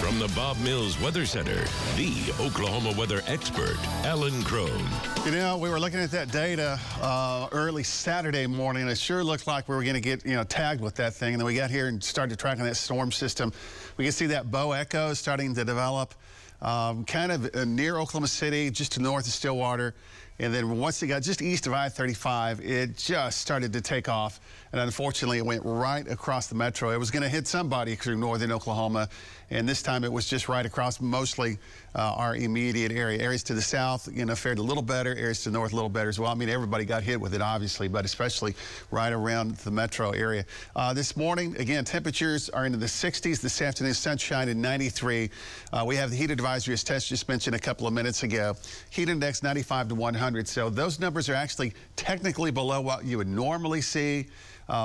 From the Bob Mills Weather Center, the Oklahoma weather expert, Alan Crone. You know, we were looking at that data early Saturday morning, and it sure looked like we were going to get, tagged with that thing. And then we got here and started tracking that storm system. We can see that bow echo starting to develop kind of near Oklahoma City, just to the north of Stillwater. And then once it got just east of I-35, it just started to take off. And unfortunately, it went right across the metro. It was going to hit somebody through northern Oklahoma. And this time it was just right across mostly our immediate area. Areas to the south, fared a little better. Areas to the north, a little better as well. I mean, everybody got hit with it, obviously, but especially right around the metro area. This morning, again, temperatures are into the 60s. This afternoon, sunshine at 93. We have the heat advisory, as Tess just mentioned a couple of minutes ago. Heat index 95 to 100. So those numbers are actually technically below what you would normally see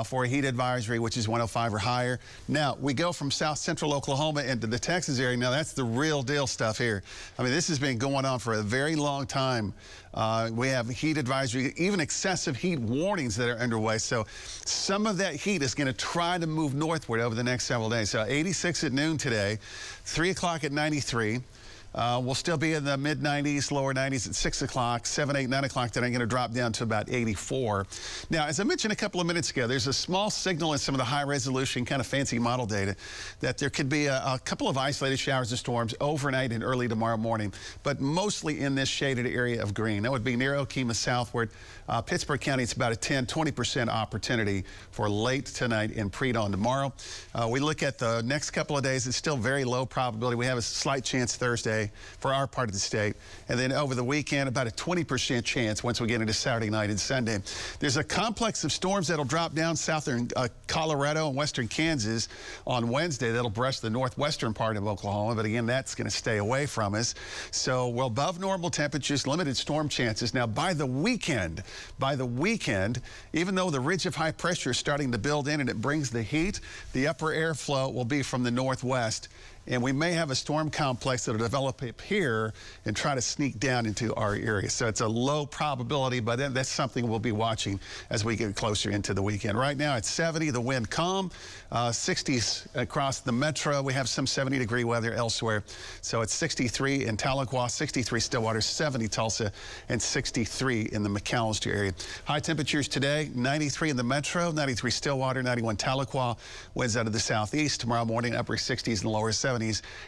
for a heat advisory, which is 105 or higher. Now, we go from south central Oklahoma into the Texas area. Now, that's the real deal stuff here. I mean, this has been going on for a very long time. We have heat advisory, even excessive heat warnings that are underway. So some of that heat is going to try to move northward over the next several days. So 86 at noon today, 3 o'clock at 93. We'll still be in the mid-90s, lower 90s at 6 o'clock, 7, 8, 9 o'clock. Then I'm going to drop down to about 84. Now, as I mentioned a couple of minutes ago, there's a small signal in some of the high-resolution, kind of fancy model data that there could be a couple of isolated showers and storms overnight and early tomorrow morning, but mostly in this shaded area of green. That would be near Okemah southward. Pittsburg County, it's about a 20% opportunity for late tonight and pre-dawn tomorrow. We look at the next couple of days, it's still very low probability. We have a slight chance Thursday for our part of the state. And then over the weekend, about a 20% chance once we get into Saturday night and Sunday. There's a complex of storms that'll drop down southern Colorado and western Kansas on Wednesday. That'll brush the northwestern part of Oklahoma. But again, that's going to stay away from us. So well above normal temperatures, limited storm chances. Now, by the weekend, even though the ridge of high pressure is starting to build in and it brings the heat, the upper airflow will be from the northwest. And we may have a storm complex that will develop up here and try to sneak down into our area. So it's a low probability, but then that's something we'll be watching as we get closer into the weekend. Right now it's 70, the wind calm, 60s across the metro. We have some 70-degree weather elsewhere. So it's 63 in Tahlequah, 63 Stillwater, 70 Tulsa, and 63 in the McAllister area. High temperatures today, 93 in the metro, 93 Stillwater, 91 Tahlequah. Winds out of the southeast. Tomorrow morning, upper 60s and lower 70s.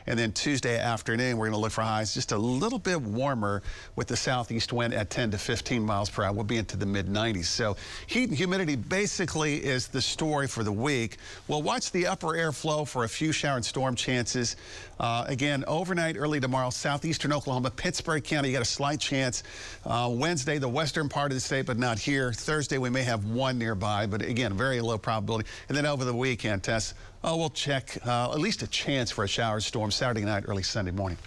And then Tuesday afternoon, we're going to look for highs just a little bit warmer with the southeast wind at 10 to 15 miles per hour. We'll be into the mid-90s. So heat and humidity basically is the story for the week. We'll watch the upper airflow for a few shower and storm chances. Again, overnight, early tomorrow, southeastern Oklahoma, Pittsburg County, you got a slight chance. Wednesday, the western part of the state, but not here. Thursday, we may have one nearby, but again, very low probability. And then over the weekend, Tess, we'll check at least a chance for a shower storm Saturday night, early Sunday morning.